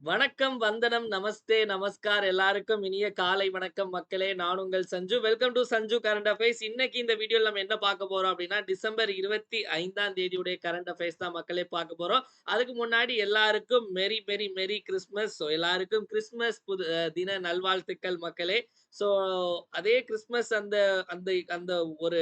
வணக்கம், வந்தனம், நமஸ்தே, நமஸ்கார் எல்லாருக்கும் இனிய காலை வணக்கம் மக்களே. நான் உங்கள் Sanju. Welcome to Sanju current affairs. இன்னைக்கு இந்த வீடியோல நம்ம என்ன பார்க்க போறோம் அப்படின்னா, டிசம்பர் 25ஆம் தேதியுடைய கரண்ட் அஃபேர்ஸ் தான் மக்களே பார்க்க போறோம். அதுக்கு முன்னாடி எல்லாருக்கும் மெரி மெரி மெரி கிறிஸ்மஸ். ஸோ எல்லாருக்கும் கிறிஸ்மஸ் தின நல்வாழ்த்துக்கள் மக்களே. ஸோ அதே கிறிஸ்மஸ் அந்த அந்த அந்த ஒரு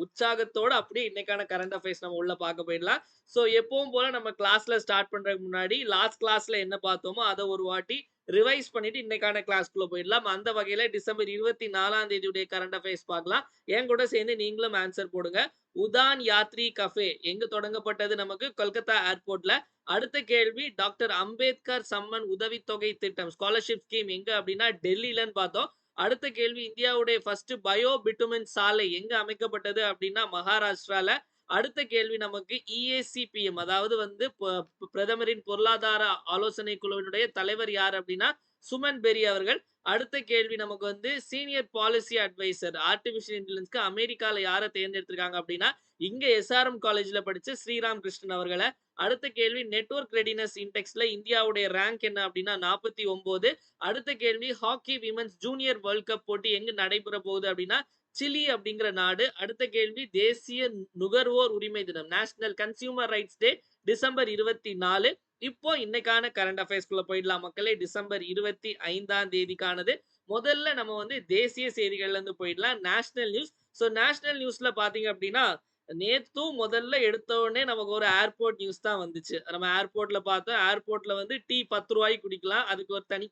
உற்சாகத்தோட அப்படியே இன்னைக்கான கரண்ட் அஃபேர்ஸ் நம்ம உள்ள பார்க்க போயிடலாம். ஸோ எப்பவும் போல நம்ம கிளாஸ்ல ஸ்டார்ட் பண்றதுக்கு முன்னாடி லாஸ்ட் கிளாஸ்ல என்ன பார்த்தோமோ அத ஒரு வாட்டி ரிவைஸ் பண்ணிட்டு இன்னைக்கான கிளாஸ்க்குள்ள போயிடலாம். அந்த வகையில டிசம்பர் 24ஆம் தேதியுடைய கரண்ட் அஃபேர்ஸ் பார்க்கலாம். என் கூட சேர்ந்து நீங்களும் ஆன்சர் போடுங்க. உதான் யாத்ரி கஃபே எங்க தொடங்கப்பட்டது? நமக்கு கொல்கத்தா ஏர்போர்ட்ல. அடுத்த கேள்வி டாக்டர் அம்பேத்கர் சம்மன் உதவித்தொகை திட்டம் ஸ்காலர்ஷிப் ஸ்கீம் எங்க அப்படின்னா டெல்லிலன்னு பார்த்தோம். அடுத்த கேள்வி இந்தியாவுடைய ஃபர்ஸ்ட் பயோ பிட்டுமின் சாலை எங்க அமைக்கப்பட்டது அப்படின்னா மகாராஷ்டிரால. அடுத்த கேள்வி நமக்கு இஏசிபிஎம் அதாவது வந்து பிரதமரின் பொருளாதார ஆலோசனை குழுவினுடைய தலைவர் யார் அப்படின்னா சுமன் பெரி அவர்கள். அடுத்த கேள்வி நமக்கு வந்து சீனியர் பாலிசி அட்வைசர் ஆர்டிபிஷியல் இன்டெலிஜென்ஸ்க்கு அமெரிக்கால யாரை தேர்ந்தெடுத்திருக்காங்க அப்படின்னா இங்க எஸ்ஆர்எம் காலேஜ்ல படிச்ச ஸ்ரீராம் கிருஷ்ணன் அவர்களை. அடுத்த கேள்வி நெட்வொர்க் ரெடினஸ் இண்டெக்ஸ்ல இந்தியாவுடைய ரேங்க் என்ன அப்படின்னா 49. அடுத்த கேள்வி hockey women's junior world cup போட்டி எங்க நடைபெற போகுது அப்படின்னா சிலி அப்படிங்கிற நாடு. அடுத்த கேள்வி தேசிய நுகர்வோர் உரிமை தினம் national consumer rights day December 24. இப்போ இன்னைக்கான கரண்ட் அஃபேர்ஸ்குள்ள போயிடலாம் மக்களே. டிசம்பர் 25ஆம் தேதிக்கானது. முதல்ல நம்ம வந்து தேசிய செய்திகள்ல இருந்து போயிடலாம். National news. ஸோ நேஷனல் நியூஸ்ல பாத்தீங்க அப்படின்னா நேத்தும் முதல்ல எடுத்த உடனே நமக்கு ஒரு ஏர்போர்ட் நியூஸ் தான் வந்துச்சு. நம்ம ஏர்போர்ட்ல பார்த்தோம். ஏர்போர்ட்ல வந்து டீ ரூ. 10 குடிக்கலாம். அதுக்கு ஒரு தனி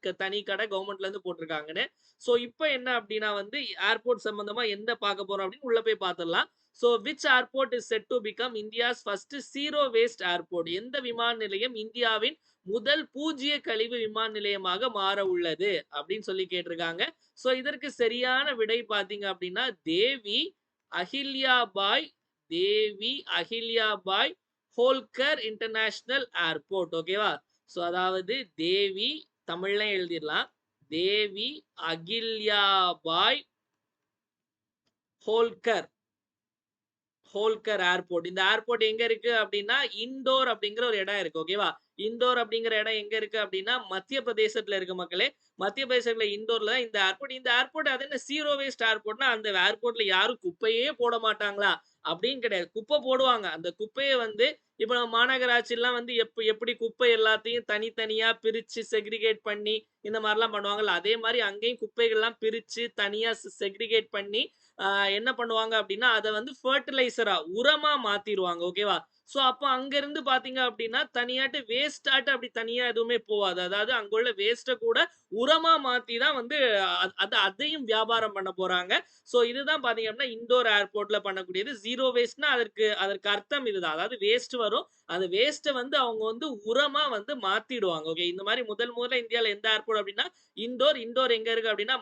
கடை கவர்மெண்ட்ல இருந்து போட்டிருக்காங்கன்னு. ஸோ இப்ப என்ன அப்படின்னா வந்து ஏர்போர்ட் சம்பந்தமா என்ன பார்க்க போறோம் அப்படின்னு உள்ள போய் பார்த்துடலாம். So which airport is set to become India's first zero waste airport? எந்த விமான நிலையம் இந்தியாவின் முதல் பூஜ்ஜிய கழிவு விமான நிலையமாக மாற உள்ளது அப்படின்னு சொல்லி கேட்டிருக்காங்க. ஸோ இதற்கு சரியான விடை பார்த்தீங்க அப்படின்னா அஹில்யாபாய் தேவி அஹில்யாபாய் ஹோல்கர் இன்டர்நேஷனல் ஏர்போர்ட். ஓகேவா? ஸோ அதாவது தேவி தமிழ்ல எழுதிடலாம். தேவி அகில்யாபாய் ஹோல்கர் ஹோல்கர் ஏர்போர்ட். இந்த ஏர்போர்ட் எங்க இருக்கு அப்படின்னா இண்டோர் அப்படிங்கிற ஒரு இடம் இருக்கு. ஓகேவா? இண்டோர் அப்படிங்கிற இடம் எங்க இருக்கு அப்படின்னா மத்திய பிரதேசத்துல இருக்கு மக்களே. மத்திய பிரதேசத்துல இண்டோர்ல தான் இந்த ஏர்போர்ட். இந்த ஏர்போர்ட் அது என்ன ஜீரோ வேஸ்ட் ஏர்போர்ட்னா அந்த ஏர்போர்ட்ல யாரும் குப்பையே போட மாட்டாங்களா அப்படின்னு கிடையாது. குப்பை போடுவாங்க. அந்த குப்பையை வந்து இப்ப நம்ம மாநகராட்சிலாம் வந்து எப்படி குப்பை எல்லாத்தையும் தனித்தனியா பிரிச்சு செக்ரிகேட் பண்ணி இந்த மாதிரிலாம் பண்ணுவாங்கல்ல. அதே மாதிரி அங்கேயும் குப்பைகள்லாம் பிரிச்சு தனியா செக்ரிகேட் பண்ணி என்ன பண்ணுவாங்க அப்படின்னா அதை வந்து ஃபர்டிலைசரா உரமா மாத்திருவாங்க. ஓகேவா? சோ அப்ப அங்க இருந்து பாத்தீங்க அப்படின்னா தனியாட்டு வேஸ்ட் ஆட்டு அப்படி தனியா எதுவுமே போவாது. அதாவது அங்க உள்ள வேஸ்ட கூட உரமா மாத்தி தான் வந்து அதையும் வியாபாரம் பண்ண போறாங்க. சோ இதுதான் பாத்தீங்க அப்படின்னா இண்டோர் ஏர்போர்ட்ல பண்ணக்கூடியது. ஜீரோ வேஸ்ட்னா அதற்கு அர்த்தம் இதுதான். அதாவது வேஸ்ட் வரும். அந்த வேஸ்ட்ட வந்து அவங்க வந்து உரமா வந்து மாத்திடுவாங்க. ஓகே. இந்த மாதிரி முதல்ல இந்தியால எந்த ஏர்போர்ட் அப்படின்னா இண்டோர் எங்க இருக்கு அப்படின்னா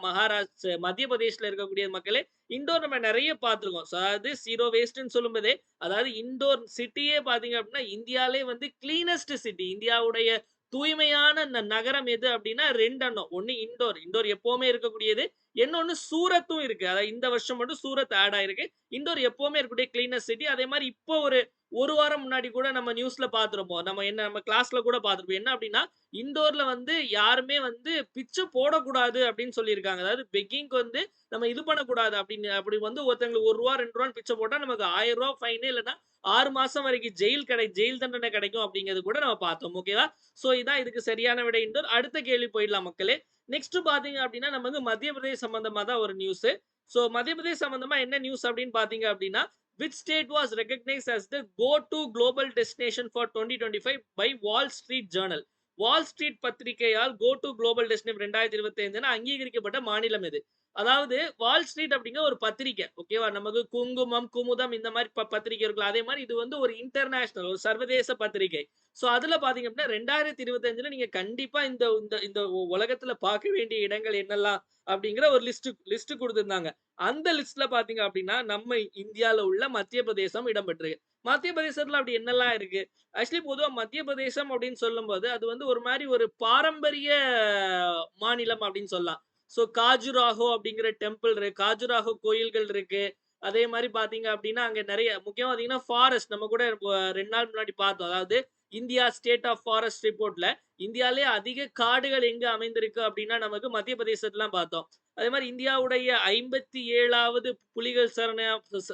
மத்திய பிரதேஷ்ல இருக்கக்கூடிய மக்களே. இண்டோர் நம்ம நெறைய பார்த்துருக்கோம். ஸோ அதாவது ஜீரோ வேஸ்ட்ன்னு சொல்லும்போதே, அதாவது இண்டோர் சிட்டியே பார்த்தீங்க அப்டின்னா, இந்தியாலே வந்து கிளீனஸ்ட் சிட்டி. இந்தியாவுடைய தூய்மையான நகரம் எது அப்டின்னா 2 எண்ணம். ஒண்ணு இண்டோர் எப்பவுமே இருக்கக்கூடியது. இன்னொன்னு சூரத்தும் இருக்கு. அதாவது இந்த வருஷம் மட்டும் சூரத் ஆட் ஆயிருக்கு. இண்டோர் எப்பவுமே இருக்கக்கூடிய கிளீனஸ்ட் சிட்டி. அதே மாரி இப்போ ஒரு வாரம் முன்னாடி கூட நம்ம நியூஸ்ல பார்த்திருப்போம். நம்ம கிளாஸ்ல கூட பார்த்திருப்போம். என்ன அப்டின்னா, இண்டோர்ல வந்து யாருமே வந்து பிச்சை போடக்கூடாது அப்டின்னு சொல்லியிருக்காங்க. அதாவது பெக்கிங்க்கு வந்து நம்ம இது பண்ணக்கூடாது அப்படின்னு அப்படி வந்து ஒருத்தங்களுக்கு ரூ. 1 2 பிச்சை போட்டா நமக்கு ரூ. 1000 ஃபைன் இல்லன்னா 6 மாசம் வரைக்கும் ஜெயில் தண்டனை கிடைக்கும் அப்படிங்கிறது கூட நம்ம பார்த்தோம். ஓகேவா? சோ இதான் இதுக்கு சரியான விடை இண்டோர். அடுத்த கேள்வி போயிடலாம் மக்களே. நெக்ஸ்ட் பாத்தீங்க அப்படின்னா நம்ம வந்து மத்திய பிரதேஷ் சம்பந்தமா தான் ஒரு நியூஸ். சோ மத்திய பிரதேஷ் சம்பந்தமா என்ன நியூஸ் அப்படின்னு பாத்தீங்க அப்படின்னா which state was recognized as the go-to global destination for 2025 by Wall Street Journal? Wall Street பத்திரிகையால் கோ டு குளோபல் டெஸ்டினேஷன் 2025 அங்கீகரிக்கப்பட்ட மாநிலம் எது? அதாவது வால் ஸ்ட்ரீட் அப்படிங்கிற ஒரு பத்திரிக்கை. ஓகேவா? நமக்கு குங்குமம், குமுதம் இந்த மாதிரி பத்திரிக்கை இருக்குல்ல. அதே மாதிரி இது வந்து ஒரு இன்டர்நேஷனல் ஒரு சர்வதேச பத்திரிக்கை. சோ அதுல பாத்தீங்க அப்படின்னா 2025 நீங்க கண்டிப்பா இந்த இந்த இந்த உலகத்துல பார்க்க வேண்டிய இடங்கள் என்னெல்லாம் அப்படிங்கிற ஒரு லிஸ்ட் குடுத்திருந்தாங்க. அந்த லிஸ்ட்ல பாத்தீங்க அப்படின்னா நம்ம இந்தியால உள்ள மத்திய பிரதேசம் இடம்பெற்றிருக்கு. மத்திய பிரதேசத்துல அப்படி என்னெல்லாம் இருக்கு? ஆக்சுவலி பொதுவா மத்திய பிரதேசம் அப்படின்னு சொல்லும்போது அது வந்து ஒரு மாதிரி ஒரு பாரம்பரிய மாநிலம் அப்படின்னு சொல்லலாம். சோ காஜுராஹோ அப்படிங்கிற டெம்பிள் இருக்கு. காஜுராஹோ கோயில்கள் இருக்கு. அதே மாரி பார்த்தீங்க அப்டின்னா, அங்க நெறைய முக்கியமா பார்த்தீங்கன்னா, ஃபாரஸ்ட் நம்ம கூட 2 நாள் முன்னாடி பார்த்தோம். அதாவது இந்தியா ஸ்டேட் ஆஃப் ஃபாரஸ்ட் ரிப்போர்ட்ல இந்தியாவிலே அதிக காடுகள் எங்க அமைந்திருக்கு அப்படின்னா நமக்கு மத்திய பிரதேசத்துலாம் பார்த்தோம். அதே மாதிரி இந்தியாவுடைய 57வது புலிகள்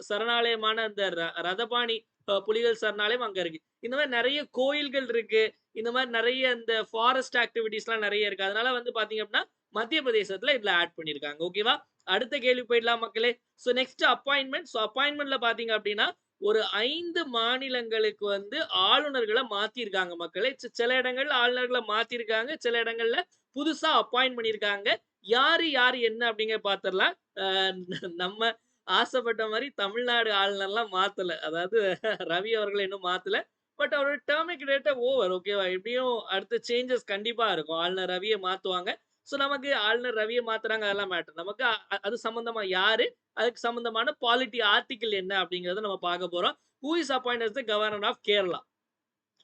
சரணாலயமான அந்த ரதபாணி புலிகள் சரணாலயம் அங்க இருக்கு. இந்த மாதிரி நிறைய கோயில்கள் இருக்கு. இந்த மாதிரி நிறைய இந்த ஃபாரஸ்ட் ஆக்டிவிட்டீஸ்லாம் நிறைய இருக்கு. அதனால வந்து பாத்தீங்க அப்படின்னா மத்திய பிரதேசத்துல இதுல ஆட் பண்ணிருக்காங்க. ஓகேவா? அடுத்த கேள்வி போயிடலாம் மக்களே. So next appointment. சோ அப்பாயின்ட்மெண்ட்ல பாத்தீங்க அப்படின்னா ஒரு 5 மாநிலங்களுக்கு வந்து ஆளுநர்கள மாத்திருக்காங்க மக்களே. சில இடங்கள்ல ஆளுநர்கள மாத்திருக்காங்க. சில இடங்கள்ல புதுசா அப்பாயிண்ட் பண்ணியிருக்காங்க. யாரு யாரு என்ன அப்படிங்கிற பாத்துரலாம். நம்ம ஆசைப்பட்ட மாரி தமிழ்நாடு ஆளுநர்லாம் மாத்தல. அதாவது ரவி அவர்கள இன்னும் மாத்தல. பட் அவரோட டெர்மிக் டேட் ஓவர். ஓகேவா? எப்படியும் அடுத்த சேஞ்சஸ் கண்டிப்பா இருக்கும். ஆளுநர் ரவிய மாத்துவாங்க. சோ நமக்கு ஆளுநர் ரவிய மாத்துறாங்க அதெல்லாம் மேட்டர். நமக்கு அது சம்பந்தமா யாரு? அதுக்கு சம்பந்தமான பாலிட்டி ஆர்டிக்கிள் என்ன அப்படிங்கிறத நம்ம பார்க்க போறோம். Who is appointed as the governor of Kerala?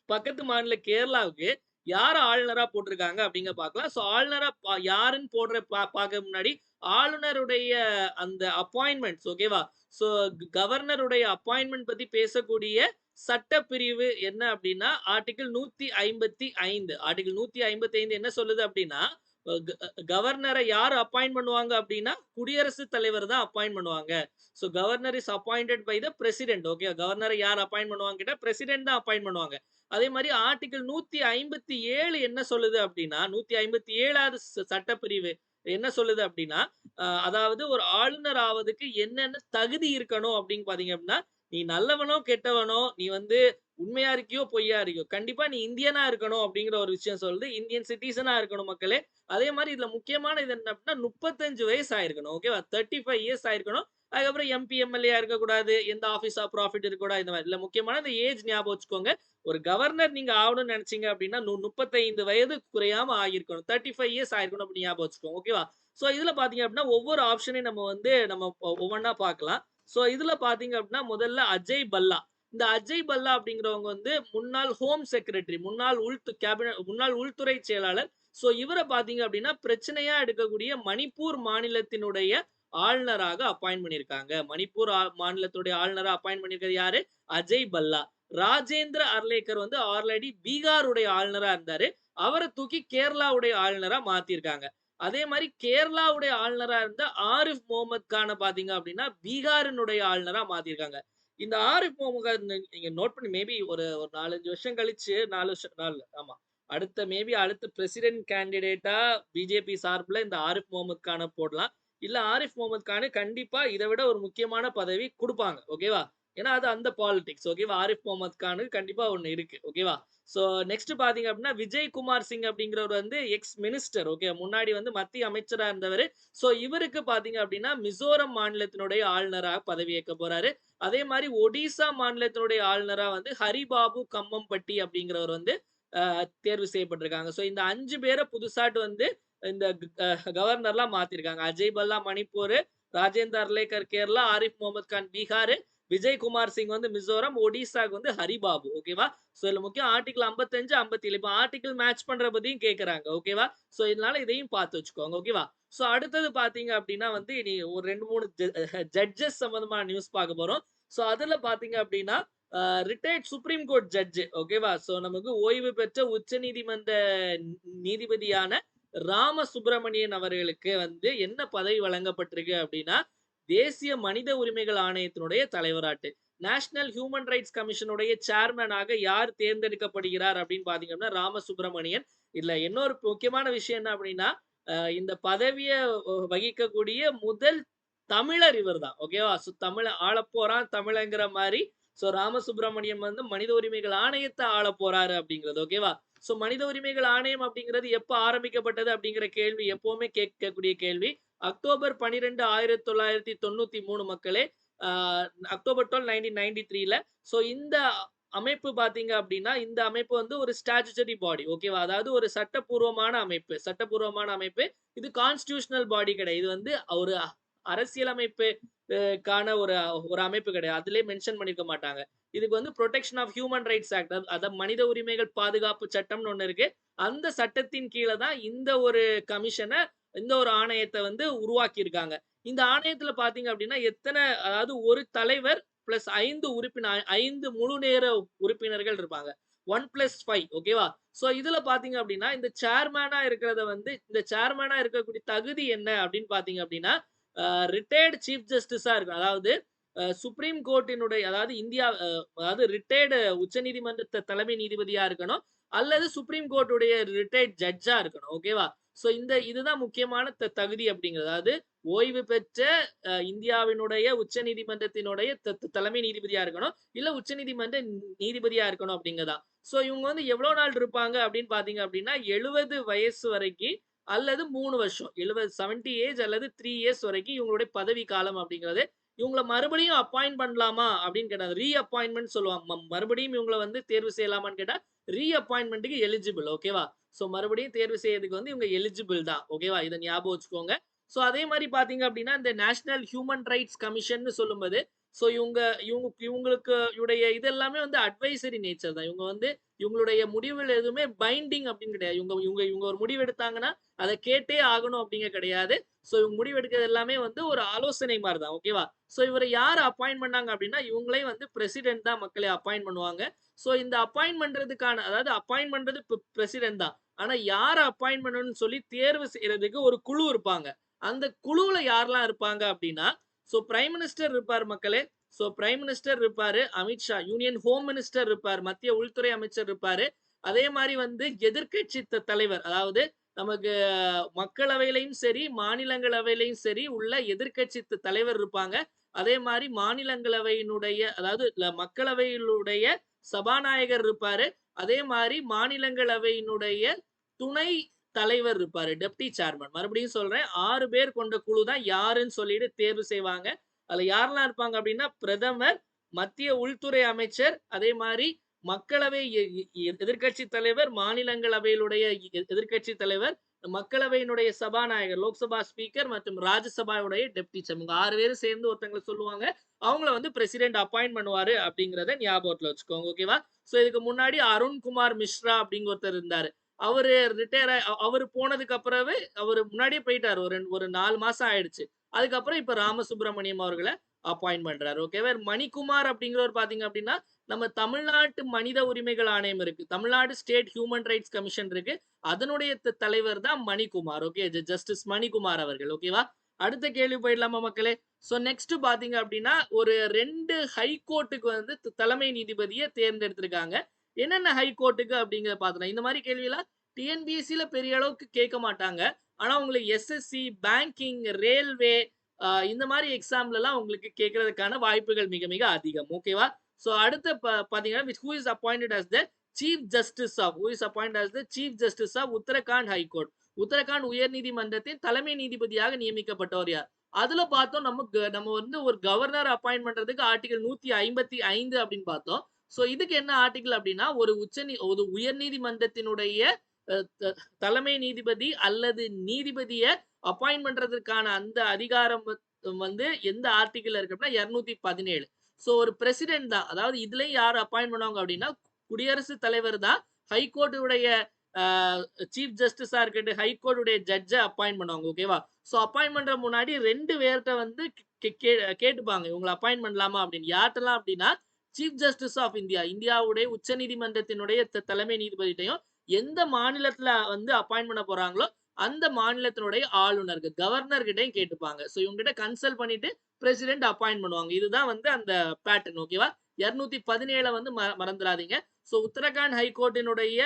பக்கத்து மாநில கேரளாவுக்கு யார ஆளுநரா போட்டிருக்காங்க அப்படிங்க பார்க்கலாம். சோ ஆளுநரா யாருன்னு போடுற பார்க்க முன்னாடி ஆளுநருடைய அந்த அப்பாயின்ட்மெண்ட்ஸ் ஓகேவா? சோ கவர்னருடைய அப்பாயின்ட்மெண்ட் பத்தி பேசக்கூடிய சட்டப்பிரிவு என்ன அப்படின்னா, ஆர்டிகிள் 155. ஆர்டிகிள் 155 என்ன சொல்லுது அப்படின்னா, கவர்னர யார் அப்பாயிண்ட் பண்ணுவாங்க அப்படின்னா, குடியரசுத் தலைவர் தான் அப்பாயிண்ட் பண்ணுவாங்க. So governor is appointed by the president. Okay. கவர்னர யார் அப்பாயிண்ட் பண்ணுவாங்க கேட்டா, பிரசிடென்ட் தான் அப்பாயிண்ட் பண்ணுவாங்க. அதே மாரி ஆர்டிகிள் 157 என்ன சொல்லுது அப்படின்னா, 157வது சட்டப்பிரிவு என்ன சொல்லுது அப்படின்னா, அதாவது ஒரு ஆளுநர் ஆவதுக்கு என்னென்ன தகுதி இருக்கணும் அப்படின்னு பார்த்தீங்க அப்படின்னா, நீ நல்லவனோ, கெட்டவனோ, நீ வந்து உண்மையா இருக்கியோ, பொய்யா இருக்கியோ, கண்டிப்பா நீ இந்தியனா இருக்கணும் அப்படிங்கிற ஒரு விஷயம் சொல்லுது. இந்தியன் சிட்டிசனா இருக்கணும் மக்களே. அதே மாரி இதுல முக்கியமான இது என்ன அப்படின்னா, 35 வயசு ஆயிருக்கணும். ஓகேவா? 35 இயர்ஸ் ஆயிருக்கணும். அதுக்கப்புறம் எம்பி, எம்எல்ஏ இருக்கக்கூடாது. எந்த ஆஃபீஸ் ஆஃப் ப்ராஃபிட் இருக்கக்கூடாது. இந்த மாரி. இதுல முக்கியமான இந்த ஏஜ் ஞாபகம் வச்சுக்கோங்க. ஒரு கவர்னர் நீங்க ஆவணும்னு நெனச்சீங்க அப்டின்னா, 35 வயது குறையாம ஆகியிருக்கணும். 35 இயர்ஸ் ஆயிருக்கணும் அப்டின்னு ஞாபகம் வச்சுக்கோங்க. ஓகேவா? சோ இதுல பாத்தீங்க அப்டின்னா, ஒவ்வொரு ஆப்ஷனையும் நம்ம ஒவ்வொன்னா பார்க்கலாம். சோ இதுல பாத்தீங்க அப்டின்னா, முதல்ல அஜய் பல்லா. இந்த அஜய் பல்லா அப்படிங்கிறவங்க வந்து முன்னாள் ஹோம் செக்ரட்டரி, முன்னாள் உள்துறை செயலாளர். சோ இவர பாத்தீங்க அப்டின்னா, பிரச்சனையா எடுக்கக்கூடிய மணிப்பூர் மாநிலத்தினுடைய ஆளுநராக அப்பாயிண்ட் பண்ணியிருக்காங்க. மணிப்பூர் மாநிலத்துடைய ஆளுநரா அப்பாயிண்ட் பண்ணியிருக்கிறது யாரு? அஜய் பல்லா. ராஜேந்திர அர்லேக்கர் வந்து ஆல்ரெடி பீகாருடைய ஆளுநரா இருந்தாரு. அவர தூக்கி கேரளாவுடைய ஆளுநரா மாத்திருக்காங்க. அதே மாரி கேரளாவுடைய ஆளுநரா இருந்த ஆரிஃப் முகமது கான பார்த்தீங்க அப்டின்னா, பீகாரினுடைய ஆளுநரா மாத்திருக்காங்க. இந்த ஆரிஃப் முகமது கான் நீங்க நோட் பண்ணி மேபி ஒரு 4, 5 வருஷம் கழிச்சு 4 வருஷம் 4 ஆமா. அடுத்த பிரசிடென்ட் கேண்டிடேட்டா பிஜேபி சார்புல இந்த ஆரிஃப் முகமது கான போடலாம். இல்ல ஆரிஃப் முகமது கான் கண்டிப்பா இத விட ஒரு முக்கியமான பதவி குடுப்பாங்க. ஓகேவா? ஏன்னா அது அந்த பாலிடிக்ஸ். ஓகேவா? ஆரிஃப் முகமது கானுக்கு கண்டிப்பா ஒண்ணு இருக்கு. ஓகேவா? சோ நெக்ஸ்ட் பார்த்தீங்க அப்டின்னா, விஜய் குமார் சிங் அப்படிங்கிறவர் வந்து எக்ஸ் மினிஸ்டர். ஓகே. முன்னாடி வந்து மத்திய அமைச்சரா இருந்தவரு. சோ இவருக்கு பார்த்தீங்க அப்டின்னா, மிசோரம் மாநிலத்தினுடைய ஆளுநரா பதவியேற்க போறாரு. அதே மாரி ஒடிசா மாநிலத்தினுடைய ஆளுநரா வந்து ஹரிபாபு கம்மம்பட்டி அப்படிங்கிறவர் வந்து தேர்வு செய்யப்பட்டிருக்காங்க. சோ இந்த 5 பேர புதுசாட்டு வந்து இந்த கவர்னர்லாம் மாத்திருக்காங்க. அஜய் பல்லா மணிப்பூர், ராஜேந்தர் அர்லேக்கர் கேரளா, ஆரிஃப் முகமது கான் பீகார், விஜய் குமார் சிங் வந்து மிசோரம், ஒடிசாக்கு வந்து ஹரிபாபு. ஓகேவா? சோ இதுல முக்கியம் ஆர்டிகிள் 55, 57. இப்ப ஆர்டிகிள் மேட்ச் பண்ற பத்தியும் கேட்கறாங்க. ஓகேவா? சோ இதனால இதையும் பார்த்து வச்சுக்கோங்க. ஓகேவா? சோ அடுத்தது பார்த்தீங்க அப்டின்னா வந்து இனி ஒரு 2, 3 ஜட்ஜஸ் சம்பந்தமான நியூஸ் பார்க்க போறோம். சோ அதுல பார்த்தீங்க அப்டின்னா, ரிட்டயர்ட் சுப்ரீம் கோர்ட் ஜட்ஜ். ஓகேவா? சோ நமக்கு ஓய்வு பெற்ற உச்சநீதிமன்ற நீதிபதியான ராமசுப்ரமணியன் அவர்களுக்கு வந்து என்ன பதவி வழங்கப்பட்டிருக்கு அப்டின்னா, தேசிய மனித உரிமைகள் ஆணையத்தினுடைய தலைவராட்டு. நேஷனல் ஹியூமன் ரைட்ஸ் கமிஷனுடைய சேர்மனாக யார் தேர்ந்தெடுக்கப்படுகிறார் அப்படின்னு பார்த்தீங்கன்னா, ராமசுப்ரமணியன். இதுல இன்னொரு முக்கியமான விஷயம் என்ன அப்படின்னா, இந்த பதவிய வகிக்கக்கூடிய முதல் தமிழர் இவர்தான். ஓகேவா? சோ தமிழ ஆளப்போறான் தமிழங்கிற மாரி, சோ ராமசுப்ரமணியன் வந்து மனித உரிமைகள் ஆணையத்த ஆளப்போறாரு அப்படிங்கிறது. ஓகேவா? சோ மனித உரிமைகள் ஆணையம் அப்படிங்கிறது எப்ப ஆரம்பிக்கப்பட்டது அப்படிங்கிற கேள்வி எப்பவுமே கேட்கக்கூடிய கேள்வி. அக்டோபர் 12, 1993 மக்களே. அ அக்டோபர் 12, 1993ல. சோ இந்த அமைப்பு பார்த்தீங்க அப்டின்னா, இந்த அமைப்பு வந்து ஒரு ஸ்டாச்சுட்டரி பாடி. ஓகேவா? அதாவது ஒரு சட்டப்பூர்வமான அமைப்பு. சட்டப்பூர்வமான அமைப்பு. இது கான்ஸ்டிடியூஷனல் பாடி கிடையாது. இது வந்து ஒரு அரசியலமைப்பு க்கான ஒரு ஒரு அமைப்பு கிடையாது. அதிலேயே மென்ஷன் பண்ணியிருக்க மாட்டாங்க. இதுக்கு வந்து protection of human rights act அதாவது மனித உரிமைகள் பாதுகாப்பு சட்டம்னு ஒண்ணு இருக்கு. அந்த சட்டத்தின் கீழ தான் இந்த ஒரு கமிஷன இந்த ஒரு ஆணையத்த வந்து உருவாக்கியிருக்காங்க. இந்த ஆணையத்துல பார்த்தீங்க அப்டின்னா, அதாவது ஒரு தலைவர் பிளஸ் 5 முழு நேர உறுப்பினர்கள் இருப்பாங்க. 1+5 ஓகேவா? சோ இதுல பாத்தீங்க அப்படின்னா, இந்த சேர்மேனா இருக்கிறத வந்து இந்த சேர்மேனா இருக்கக்கூடிய தகுதி என்ன அப்படின்னு பாத்தீங்க அப்படின்னா, ரிட்டயர்டு சீஃப் ஜஸ்டிஸா இருக்கணும். அதாவது சுப்ரீம் கோர்ட்டினுடைய அதாவது இந்தியா அதாவது ரிட்டயர்டு உச்சநீதிமன்ற தலைமை நீதிபதியா இருக்கணும். அல்லது சுப்ரீம் கோர்ட்டுடைய ரிட்டயர்ட் ஜட்ஜா இருக்கணும். ஓகேவா? சோ இதுதான் முக்கியமான தகுதி அப்படிங்கிறது. அதாவது ஓய்வு பெற்ற இந்தியாவினுடைய உச்சநீதிமன்றத்தினுடைய தலைமை நீதிபதியா இருக்கணும். இல்ல உச்சநீதிமன்ற நீதிபதியா இருக்கணும் அப்படிங்கிறதான். சோ இவங்க வந்து எவ்வளவு நாள் இருப்பாங்க அப்படின்னு பாத்தீங்க அப்படின்னா 70 வயசு வரைக்கும் அல்லது 3 வருஷம் 70 ஏஜ் அல்லது 3 இயர்ஸ் வரைக்கும் இவங்களுடைய பதவி காலம் அப்படிங்கிறது. இவங்கள மறுபடியும் அப்பாயிண்ட் பண்ணலாமா அப்படின்னு கேட்டா ரீ அப்பாயின்ட்மெண்ட் சொல்லுவாங்க. மறுபடியும் இவங்கள வந்து தேர்வு செய்யலாமான்னு கேட்டா ரீ அப்பாயின்ட்மெண்ட்க்கு எலிஜிபிள். ஓகேவா? சோ மறுபடியும் தேர்வு செய்யறதுக்கு வந்து இவங்க எலிஜிபிள் தான். ஓகேவா? இத ஞாபகம் வச்சுக்கோங்க. சோ அதே மாரி பாத்தீங்க அப்படின்னா, இந்த நேஷனல் ஹியூமன் ரைட்ஸ் கமிஷன்னு சொல்லும்போது, சோ இவங்களுக்கு உடைய இது எல்லாமே வந்து அட்வைசரி நேச்சர் தான். இவங்க வந்து இவங்களுடைய முடிவுகள் எதுவுமே பைண்டிங் அப்படின்னு கிடையாது. இவங்க இவங்க இவங்க ஒரு முடிவு எடுத்தாங்கன்னா, அத கேட்டே ஆகணும் அப்படிங்க கிடையாது. சோ இவங்க முடிவு எடுக்கிறது எல்லாமே வந்து ஒரு ஆலோசனை மாரி தான். ஓகேவா? சோ இவர யார் அப்பாயிண்ட் பண்ணாங்க அப்படின்னா, இவங்களே வந்து பிரசிடென்ட் தான் மக்களே அப்பாயிண்ட் பண்ணுவாங்க. சோ இந்த அப்பாயிண்ட் பண்றதுக்கான அதாவது அப்பாயிண்ட் பண்றது பிரசிடென்ட் தான். ஆனா யார அப்பாயிண்ட் பண்ணணும்னு சொல்லி தேர்வு செய்றதுக்கு ஒரு குழு இருப்பாங்க. அந்த குழுவுல யாரெல்லாம் இருப்பாங்க அப்படின்னா, சோ பிரைம் மினிஸ்டர் இருப்பார் மக்களே. சோ பிரைம் மினிஸ்டர் இருப்பாரு. Amit Shah union home minister இருப்பார். மத்திய உள்துறை அமைச்சர் இருப்பாரு. அதே மாரி வந்து எதிர்க்கட்சி தலைவர் அதாவது நமக்கு மக்களவையிலயும் சரி, மாநிலங்களவையிலயும் சரி உள்ள எதிர்க்கட்சி தலைவர் இருப்பாங்க. அதே மாரி மாநிலங்களவையினுடைய அதாவது மக்களவையினுடைய சபாநாயகர் இருப்பாரு. அதே மாரி மாநிலங்களவையினுடைய துணை தலைவர் இருப்பாரு. Deputy chairman. மறுபடியும் சொல்றேன். 6 பேர் கொண்ட குழு தான் யாருன்னு சொல்லிட்டு தேர்வு செய்வாங்க. அதுல யாரெல்லாம் இருப்பாங்க அப்படின்னா, பிரதமர், மத்திய உள்துறை அமைச்சர், அதே மாரி மக்களவை எதிர்க்கட்சி தலைவர், மாநிலங்களவையிலுடைய எதிர்க்கட்சி தலைவர், மக்களவையினுடைய சபாநாயகர், லோக்சபா ஸ்பீக்கர் மற்றும் ராஜ்யசபாவுடைய டெப்டி சேர்மன். இவங்க 6 பேரும் சேர்ந்து ஒருத்தங்கள சொல்லுவாங்க. அவங்கள வந்து பிரசிடென்ட் அப்பாயிண்ட் பண்ணுவாரு அப்படிங்கிறத ஞாபகத்துல வச்சுக்கோங்க. ஓகேவா? சோ இதுக்கு முன்னாடி அருண்குமார் மிஸ்ரா அப்படிங்கிற ஒருத்தர் இருந்தாரு. அவரு ரிட்டயர் அவரு போனதுக்கு அப்புறமே அவரு முன்னாடியே போயிட்டாரு. ஒரு 4 மாசம் ஆயிடுச்சு. அதுக்கப்புறம் இப்ப ராமசுப்ரமணியம் அவர்கள அப்பாயிண்ட் பண்றாரு. ஓகேவா? மணிக்குமார் அப்படிங்கிறவர் பாத்தீங்க அப்படின்னா, நம்ம தமிழ்நாட்டு மனித உரிமைகள் ஆணையம் இருக்கு. Tamil Nadu state human rights commission இருக்கு. அதனுடைய தலைவர் தான் மணிக்குமார். ஓகே. ஜஸ்டிஸ் மணிக்குமார் அவர்கள். ஓகேவா? அடுத்த கேள்வி போயிடலாமா மக்களே? சோ நெக்ஸ்ட் பாத்தீங்க அப்படின்னா, ஒரு 2 ஹைகோர்ட்டுக்கு வந்து தலைமை நீதிபதிய தேர்ந்தெடுத்திருக்காங்க. என்னென்ன ஹைகோர்ட்டுக்கு அப்படிங்கிறத பாத்துக்கலாம். இந்த மாரி கேள்விலாம் டிஎன்பிஎஸ்சில பெரிய அளவுக்கு கேட்க மாட்டாங்க. ஆனா உங்களுக்கு எஸ்எஸ்சி, பேங்கிங், ரயில்வே இந்த மாரி எக்ஸாம்லலாம் உங்களுக்கு கேட்கறதுக்கான வாய்ப்புகள் மிக மிக அதிகம். ஓகேவா? சோ அடுத்து பாத்தீங்கன்னா who is appointed as the chief justice of who is appointed as the chief justice of Uttarakhand high court. உத்தரகாண்ட் உயர்நீதிமன்றத்தின் தலைமை நீதிபதியாக நியமிக்கப்பட்டவர் யார்? அதுல பார்த்தோம் நம்ம வந்து ஒரு கவர்னர் அப்பாயிண்ட் பண்றதுக்கு ஆர்டிகல் 155 அப்படின்னு பார்த்தோம். சோ இதுக்கு என்ன ஆர்டிகல் அப்படின்னா ஒரு உயர்நீதிமன்றத்தினுடைய தலைமை நீதிபதி அல்லது நீதிபதிய அப்பாயிண்ட் பண்றதற்கான அந்த அதிகாரம் வந்து எந்த ஆர்டிகல் இருக்கு அப்படின்னா 217. சோ ஒரு பிரசிடென்ட் தான். அதாவது இதுலயும் யார் அப்பாயிண்ட் பண்ணுவாங்க அப்படின்னா குடியரசுத் தலைவர் தான் ஹைகோர்ட் உடைய சீஃப் ஜஸ்டிஸா இருக்கட்டும் ஹைகோர்ட் உடைய ஜட்ஜ அப்பாயிண்ட் பண்ணுவாங்க. ஓகேவா? சோ அப்பாயிண்ட் பண்ற முன்னாடி 2 பேர்ட்ட வந்து கேட்டுப்பாங்க. இவங்களை அப்பாயிண்ட் பண்ணலாமா அப்படின்னு. யார்ட்டெல்லாம் அப்படின்னா சீஃப் ஜஸ்டிஸ் ஆஃப் இந்தியா இந்தியாவுடைய உச்ச நீதிமன்றத்தினுடைய தலைமை நீதிபதிட்டையும் எந்த மாநிலத்துல வந்து அப்பாயிண்ட் பண்ண போறாங்களோ அந்த மாநிலத்தினுடைய ஆளுநர்கள் கவர்னர் கிட்டையும் கேட்டுப்பாங்க. சோ இவங்க கிட்ட கன்சல்ட் பண்ணிட்டு பிரசிடென்ட் அப்பாயிண்ட் பண்ணுவாங்க. இதுதான் வந்து அந்த பேட்டர்ன். ஓகேவா? 217 வந்து மறந்துடாதீங்க. சோ உத்தரகாண்ட் ஹைகோர்ட்டினுடைய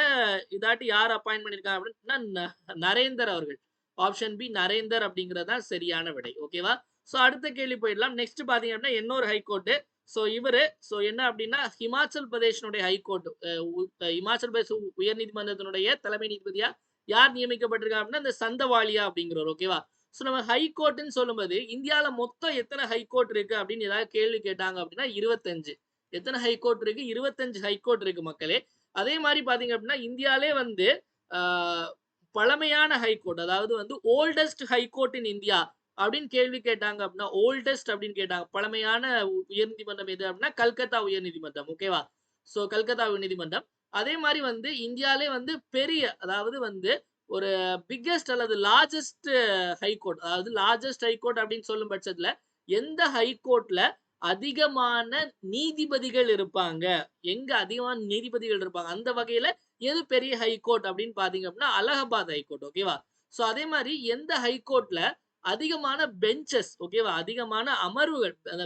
இதாட்டி யார் அப்பாயிண்ட் பண்ணிருக்காங்க அப்படின்னா நரேந்தர் அவர்கள். ஆப்ஷன் பி நரேந்தர் அப்படிங்கிறது தான் சரியான விடை. ஓகேவா? சோ அடுத்த கேள்வி போயிடலாம். நெக்ஸ்ட் பாத்தீங்க அப்படின்னா இன்னொரு ஹைகோர்ட். சோ இவரு என்ன அப்படின்னா ஹிமாச்சல் பிரதேஷனுடைய ஹைகோர்ட் இமாச்சல் பிரதேச உயர்நீதிமன்றத்தினுடைய தலைமை நீதிபதியா யார் நியமிக்கப்பட்டிருக்காங்க அப்படின்னா இந்த சந்தவாலியா அப்படிங்கிறவர். ஓகேவா? சோ நம்ம ஹைகோர்ட்னு சொல்லும்போது இந்தியால மொத்தம் எத்தனை ஹைகோர்ட் இருக்கு அப்படின்னு ஏதாவது கேள்வி கேட்டாங்க அப்படின்னா 25. எத்தனை ஹைகோர்ட் இருக்கு? 25 ஹைகோர்ட் இருக்கு மக்களே. அதே மாதிரி பாத்தீங்க அப்படின்னா இந்தியாலே வந்து பழமையான ஹைகோர்ட் அதாவது வந்து ஓல்டஸ்ட் ஹைகோர்ட் இன் இந்தியா அப்படின்னு கேள்வி கேட்டாங்க அப்படின்னா ஓல்டஸ்ட் அப்படின்னு கேட்டாங்க. பழமையான உயர்நீதிமன்றம் எது அப்படின்னா கல்கத்தா உயர்நீதிமன்றம். ஓகேவா? சோ கல்கத்தா உயர்நீதிமன்றம். அதே மாதிரி வந்து இந்தியாலே வந்து பெரிய அதாவது வந்து ஒரு பிக்கெஸ்ட் அல்லது லார்ஜஸ்ட் ஹைகோர்ட் அதாவது லார்ஜஸ்ட் ஹைகோர்ட் அப்படின்னு சொல்லும் பட்சத்துல எந்த ஹைகோர்ட்ல அதிகமான நீதிபதிகள் இருப்பாங்க. எங்க அதிகமான நீதிபதிகள் இருப்பாங்க. அந்த வகையில எது பெரிய ஹைகோர்ட் அப்படின்னு பார்த்தீங்க அப்படின்னா, அலகாபாத் ஹைகோர்ட். ஓகேவா? ஸோ அதே மாரி எந்த ஹைகோர்ட்ல அதிகமான பெஞ்சஸ் ஓகேவா? அதிகமான அமர்வுகள் அந்த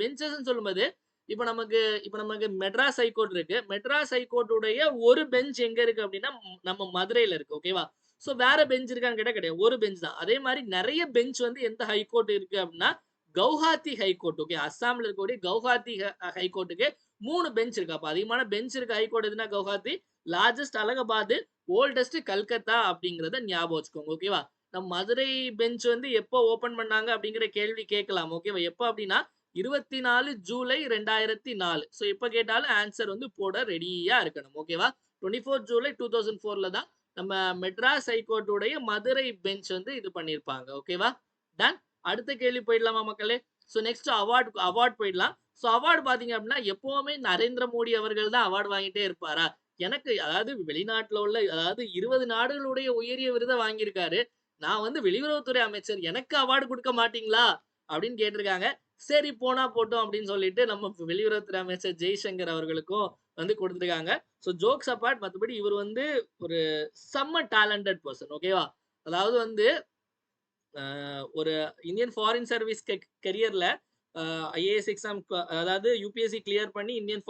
பெஞ்சஸ்ன்னு சொல்லும்போது, இப்ப நமக்கு இப்ப நமக்கு மெட்ராஸ் ஹைகோர்ட் இருக்கு. மெட்ராஸ் ஹைகோர்ட் உடைய ஒரு பெஞ்ச் எங்க இருக்கு அப்படின்னா, நம்ம மதுரையில இருக்கு. ஓகேவா? ஸோ வேற பெஞ்ச் இருக்கான்னு கேட்டா கிடையாது. ஒரு பெஞ்ச் தான். அதே மாரி நெறைய பெஞ்ச் வந்து எந்த ஹைகோர்ட் இருக்கு அப்படின்னா, கவுஹாத்தி ஹைகோர்ட். ஓகே. அஸ்ஸாம்ல இருக்கக்கூடிய கவுஹாத்தி ஹைகோர்ட்டுக்கு 3 பெஞ்ச் இருக்கு. அப்ப அதிகமான பெஞ்ச் இருக்க ஹைகோர்ட் எதுனா கவுஹாத்தி, லார்ஜஸ்ட் அலகாபாத், ஓல்டஸ்ட் கல்கத்தா அப்படிங்கிறத ஞாபகம் வச்சுக்கோங்க. ஓகேவா? நம்ம மதுரை பெஞ்ச் வந்து எப்போ ஓப்பன் பண்ணாங்க அப்படிங்கிற கேள்வி கேட்கலாம். ஓகேவா? எப்ப அப்படின்னா 24 ஜூலை 2004. ஸோ எப்ப கேட்டாலும் ஆன்சர் வந்து போட ரெடியா இருக்கணும். ஓகேவா? 24 ஜூலை 2004ல தான் நம்ம மெட்ராஸ் ஹைகோர்ட் உடைய மதுரை பெஞ்ச் வந்து இது பண்ணியிருப்பாங்க. ஓகேவா? டன். அடுத்த கேள்வி போயிடலாமா மக்களே? ஸோ நெக்ஸ்ட் அவார்ட் போயிடலாம். ஸோ அவார்ட் பார்த்தீங்க அப்படின்னா, எப்பவுமே நரேந்திர மோடி அவர்கள் தான் அவார்ட் வாங்கிட்டே இருப்பாரா? எனக்கு அதாவது வெளிநாட்டுல உள்ள அதாவது 20 நாடுகளுடைய உயரிய விருத வாங்கியிருக்காரு. நான் வந்து வெளியுறவுத்துறை அமைச்சர். எனக்கு அவார்ட் குடுக்க மாட்டீங்களா? அப்படின்னு கேட்டிருக்காங்க. சரி போனா போட்டும் அப்படின்னு சொல்லிட்டு நம்ம வெளியுறவுத்துறை அமைச்சர் ஜெய்சங்கர் அவர்களுக்கும் வந்து குடுத்துருக்காங்க. ஸோ ஜோக்ஸ் அபார்ட் மத்தபடி இவர் வந்து ஒரு செம்ம டேலண்டட் பெர்சன். ஓகேவா? அதாவது வந்து ஒரு இந்தியன் ஃபாரின் சர்வீஸ் கெரியர்ல ஐஏஎஸ் எக்ஸாம் அதாவது யூபிஎஸ்சி கிளியர் பண்ணி இந்தியன்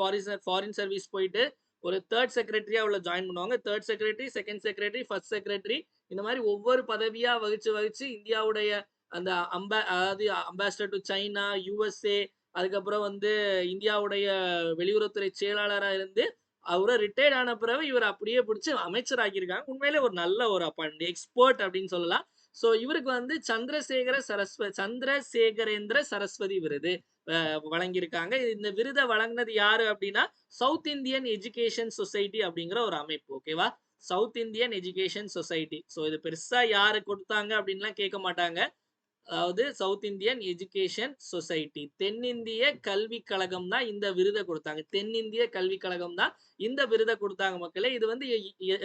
ஃபாரின் சர்வீஸ் போயிட்டு ஒரு தேர்ட் செக்ரட்டரியா உள்ள ஜாயின் பண்ணுவாங்க. Third secretary, second secretary, first secretary இந்த மாதிரி ஒவ்வொரு பதவியா வகிச்சு வகிச்சு இந்தியாவுடைய அந்த அதாவது அம்பாசிடர் டு சைனா, யுஎஸ்ஏ அதுக்கப்புறம் வந்து இந்தியாவுடைய வெளியுறவுத்துறை செயலாளரா இருந்து அவரை ரிட்டையர்ட் ஆன பிறகு இவர் அப்படியே பிடிச்சி அமைச்சர் ஆக்கியிருக்காங்க. உண்மையிலே ஒரு நல்ல ஒரு அப்பாயின்மெண்ட் எக்ஸ்பர்ட் அப்படின்னு சொல்லலாம். சோ இவருக்கு வந்து சந்திரசேகரேந்திர சரஸ்வதி விருது வழங்கியிருக்காங்க. இந்த விருதை வழங்கினது யாரு அப்படின்னா சவுத் இந்தியன் எஜுகேஷன் சொசைட்டி அப்படிங்கிற ஒரு அமைப்பு. ஓகேவா? South Indian education society. So இது பெருசா யாரு கொடுத்தாங்க அப்படின்லாம் கேட்க மாட்டாங்க. அதாவது சவுத் இந்தியன் எஜுகேஷன் சொசைட்டி தென்னிந்திய கல்விக் கழகம் தான் இந்த விருதை கொடுத்தாங்க. தென்னிந்திய கல்விக் கழகம் தான் இந்த விருதை கொடுத்தாங்க மக்களே. இது வந்து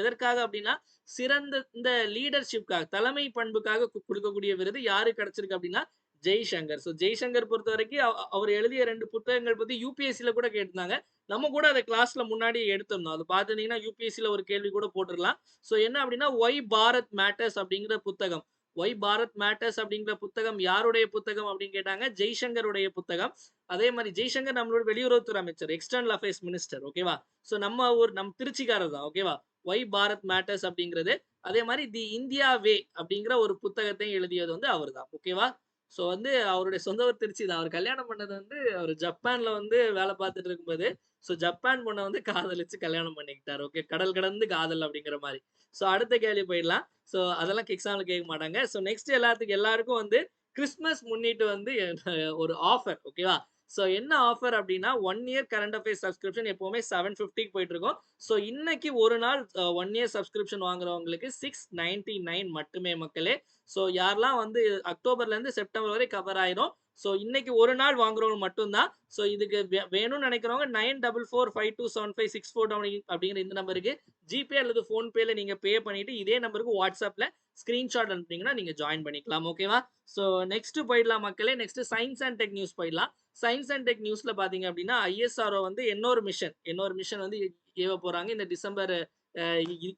எதற்காக அப்படின்னா சிறந்த இந்த லீடர்ஷிப்காக தலைமை பண்புக்காக கொடுக்கக்கூடிய விருது யாருக்கு கிடைச்சிருக்கு அப்படின்னா ஜெய்சங்கர். ஸோ ஜெய்சங்கர் பொறுத்த வரைக்கும் அவர் எழுதிய 2 புத்தகங்கள் பத்தி யூபிஎஸ்சில கூட கேட்டிருந்தாங்க. நம்ம கூட அதை கிளாஸ்ல முன்னாடி எடுத்திருந்தோம். அது பார்த்துட்டீங்கன்னா யூபிஎஸ்சில ஒரு கேள்வி கூட போட்டுடலாம். ஸோ என்ன அப்படின்னா ஒய் பாரத் மேட்டர்ஸ் அப்படிங்கிற புத்தகம். ஒய் பாரத் மேட்டர்ஸ் அப்படிங்கிற புத்தகம் யாருடைய புத்தகம் அப்படின்னு கேட்டாங்க ஜெய்சங்கருடைய புத்தகம். அதே மாதிரி ஜெய்சங்கர் நம்மளோட வெளியுறவுத்துறை அமைச்சர், எக்ஸ்டர்னல் அஃபேர்ஸ் மினிஸ்டர். ஓகேவா? சோ நம்ம திருச்சிக்காரர் தான். ஓகேவா? ஒய் பாரத் மேட்டர்ஸ் அப்படிங்கிறது. அதே மாதிரி தி இந்தியா வே அப்படிங்கிற ஒரு புத்தகத்தை எழுதியது வந்து அவர் தான். ஓகேவா? சோ வந்து அவருடைய சொந்த ஊர் திருச்சி தான். அவர் கல்யாணம் பண்ணது வந்து அவர் ஜப்பான்ல வந்து வேலை பார்த்துட்டு இருக்கும்போது சோ ஜப்பான் பொண்ணை வந்து காதலிச்சு கல்யாணம் பண்ணிக்கிட்டாரு. ஓகே. கடல் கடந்து காதல் அப்படிங்கிற மாதிரி. சோ அடுத்த கேள்வி போயிடலாம். சோ அதெல்லாம் எக்ஸாம்ல கேட்க மாட்டாங்க. சோ நெக்ஸ்ட் எல்லாருக்கும் வந்து கிறிஸ்துமஸ் முன்னிட்டு வந்து ஒரு ஆஃபர். ஓகேவா? சோ என்ன ஆஃபர் அப்படின்னா 1 இயர் கரண்ட் அஃபேர்ஸ் சப்ஸ்கிரிப்ஷன் எப்பவுமே 750க்கு போயிட்டு இருக்கும். சோ இன்னைக்கு ஒரு நாள் 1 இயர் சப்ஸ்கிரிப்ஷன் வாங்குறவங்களுக்கு 699 மட்டுமே மக்களே. சோ யாரெல்லாம் வந்து அக்டோபர்ல இருந்து செப்டம்பர் வரை கவர் ஆயிரும். சோ இன்னைக்கு ஒரு நாள் வாங்குறவங்க மட்டும் தான். சோ இதுக்கு வேணும்னு நினைக்கிறவங்க 9445275647 அப்படிங்கிற இந்த நம்பருக்கு ஜிபே அல்லது போன்பேல நீங்க பே பண்ணிட்டு இதே நம்பருக்கு வாட்ஸ்அப்ல ஸ்கிரீன்ஷாட் அனுப்புனீங்கன்னா நீங்க ஜாயின் பண்ணிக்கலாம். ஓகேவா? சோ நெக்ஸ்ட் போயிடலாம் மக்களே. Next science and tech news போயிடலாம். சயின்ஸ் அண்ட் டெக் நியூஸ்ல பாத்தீங்க அப்படின்னா ஐஎஸ்ஆர்ஓ வந்து இன்னொரு மிஷன் வந்து ஏவ போறாங்க இந்த டிசம்பர்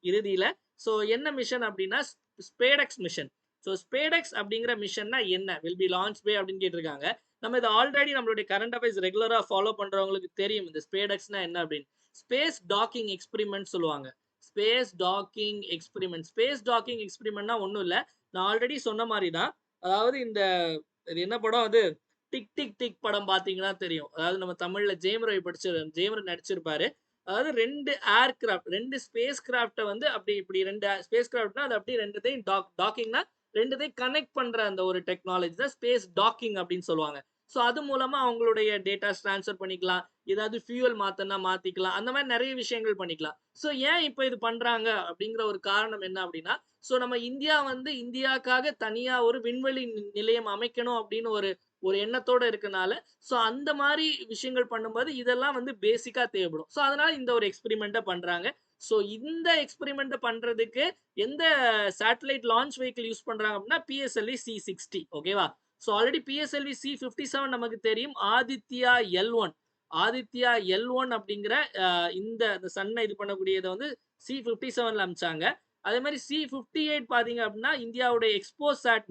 இறுதியில. சோ என்ன மிஷன் அப்படின்னா ஸ்பேடெக்ஸ் மிஷன். சோ ஸ்பேடெக்ஸ் அப்படிங்கிற மிஷன்னா என்ன வில் பி லான்ச் பை அப்படின்னு கேட்டிருக்காங்க. நம்ம இது ஆல்ரெடி நம்மளுடைய கரண்ட் அஃபேர்ஸ் ரெகுலரா ஃபாலோ பண்றவங்களுக்கு தெரியும் இந்த ஸ்பேடெக்ஸ்னா என்ன அப்படின்னு. ஸ்பேஸ் டாக்கிங் எக்ஸ்பெரிமெண்ட் சொல்லுவாங்க. Space docking experiment. Space docking எக்ஸ்பெரிமெண்ட்னா ஒண்ணும் இல்ல. நான் ஆல்ரெடி சொன்ன மாதிரி தான். அதாவது இது என்ன படம் அது டிக் டிக் டிக் படம் பாத்தீங்கன்னா தெரியும். அதாவது நம்ம தமிழ்ல ஜெயம் ரவி நடிச்சிருப்பாரு. அதாவது 2 ஏர்கிராஃப்ட் 2 ஸ்பேஸ் கிராஃப்ட வந்து அப்படி இப்படி 2 ஸ்பேஸ் கிராஃப்ட்னா அது அப்படியே 2த்தையும் டாக்கிங்னா 2த்தையும் கனெக்ட் பண்ற அந்த ஒரு டெக்னாலஜி தான் ஸ்பேஸ் டாக்கிங் அப்படின்னு சொல்லுவாங்க. சோ அது மூலமா அவங்களுடைய டேட்டாஸ் ட்ரான்ஸ்ஃபர் பண்ணிக்கலாம். ஏதாவது ஃபியூயல் மாத்தனா மாத்திக்கலாம். அந்த மாதிரி நிறைய விஷயங்கள் பண்ணிக்கலாம். சோ ஏன் இப்ப இது பண்றாங்க அப்படிங்கிற ஒரு காரணம் என்ன அப்படின்னா சோ நம்ம இந்தியா வந்து இந்தியாக்காக தனியா ஒரு விண்வெளி நிலையம் அமைக்கணும் அப்படின்னு ஒரு ஒரு எண்ணத்தோட இருக்கனால சோ அந்த மாதிரி விஷயங்கள் பண்ணும்போது இதெல்லாம் வந்து பேசிக்கா தேவைப்படும். சோ அதனால இந்த ஒரு எக்ஸ்பெரிமெண்ட்ட பண்றாங்க. சோ இந்த எக்ஸ்பெரிமெண்ட் பண்றதுக்கு எந்த சேட்டலைட் லான்ச் வெஹிக்கிள் யூஸ் பண்றாங்க அப்படின்னா பிஎஸ்எல்வி C60. ஓகேவா? ஸோ ஆல்ரெடி பிஎஸ்எல்வி C57 நமக்கு தெரியும். ஆதித்யா L1 ஆதித்யா L1 அப்படிங்கிற இந்த சன்னை இது பண்ணக்கூடியதை வந்து C57ல அனுப்பிச்சாங்க. அதே மாதிரி C58 பாத்தீங்க அப்படின்னா இந்தியாவுடைய எக்ஸ்போசாட்